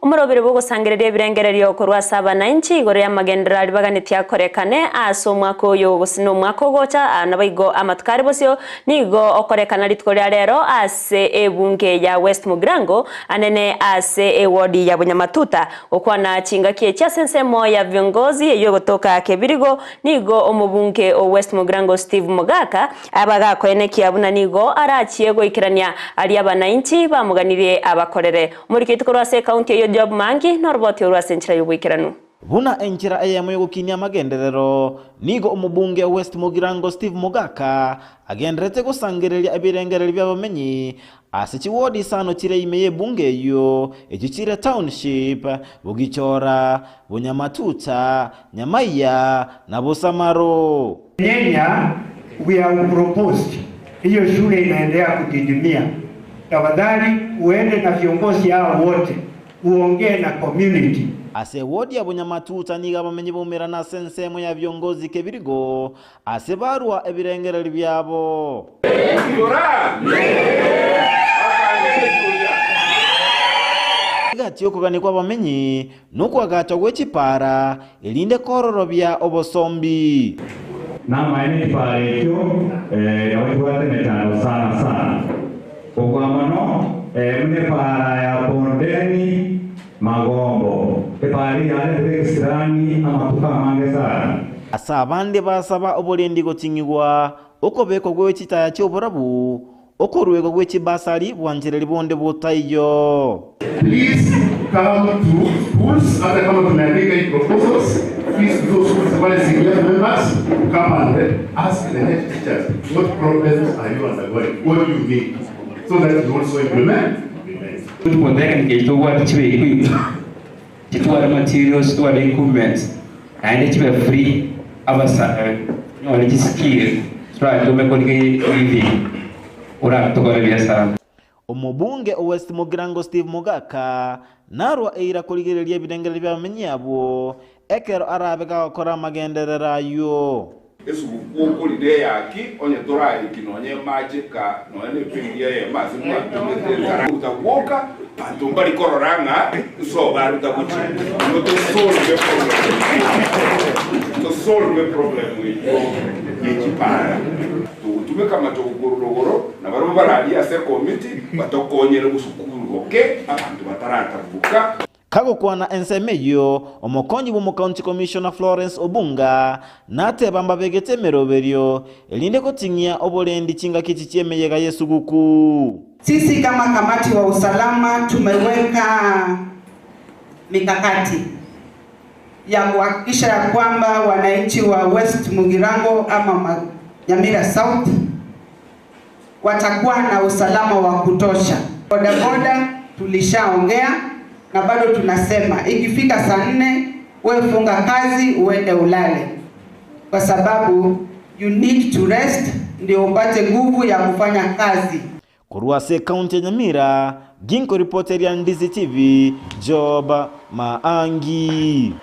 Umurobere bwo gusangireria birengererio korwa saba na inchi igoro ya magendera libaganitia korekane aso mwako uyu gusino mwako gocha nabaigo amatukari bosio nigo okorekana litkoria rero ase ebunge ya West Mugirango anene ase wodi ya Bunyamatuta okwana chinga kie cha sensemo ya viongozi eyo gotoka Kebirigo nigo omubunge o West Mugirango Steve Mogaka abaga kweneki abuna nigo arachie goikirania ali abanainchi bamuganirie abakorere umurikiti korwa se county job mangi norboti urwasenchira yubwikiranu buna enchira eyemo yogukinia magenderero nigo omubunge West Mugirango Steve Mogaka agenderete gusangireria ebirengereri by'abamenyi ase wodi sano chire imeye bunge yo ekichire township Bugichora Bunyamatuta Nyamira na Busamaro. Nyenya we have proposed hiyo shule inaendelea kudidimia. Tafadhali uende na viongozi hao wote uongee na community. Ase wodi ya Bunyamatuta niga bamenyi bomera na sensemo ya viongozi Kebirigo ase barua ebirengereri byabo. Gati okugani kwa bamenyi nuko agacha gwechipara elinde kororobya obosombi. Na maene pare kyo yawatuate metano sana. Kwa mano mune para ya bondeni magombo epari yale rekisirani amatuka mangesa asa abande basaba obolendi gotingigwa okobeko gwechita ya cyoborabu okorwego gwechibasari bwanjireri bonde botayo. Please come to schools and come to Nyamira proposals. Please those schools members come and ask the head teachers what problems are you undergoing, what do you need, so that you also implement. Materials to equipment and it's free our skill try to make living ora to omubunge West Mugirango Steve Mogaka narwa eira kuligereria ebirengereri by'abamenyi abo ekero arabega gukora magenderera yo esu ukuli yaki onye tora ikinonye majika none pingia ye mazimu atumete utakuoka pantumba likororanga so baruta kuchi no to solve the problem yechipara tume kama tugurugoro na baruba barali ase committee batokonyere gusukuru oke abantu batarata buka kago kwana ensemeyo omokonyi bu county commissioner Florence Obunga nate bamba begete meroberio elinde kotingia obolendi chinga kiti chiemeyega Yesuguku. Sisi kama kamati wa usalama tumeweka mikakati ya kuhakikisha ya kwamba wananchi wa West Mugirango ama Nyamira South watakuwa na usalama wa kutosha. Bodaboda tulishaongea na bado tunasema ikifika saa 4 wewe funga kazi uende ulale, kwa sababu you need to rest ndio upate nguvu ya kufanya kazi. Kurwa se county Nyamira, Ginko reporter ya Ndizi TV, Job Maangi.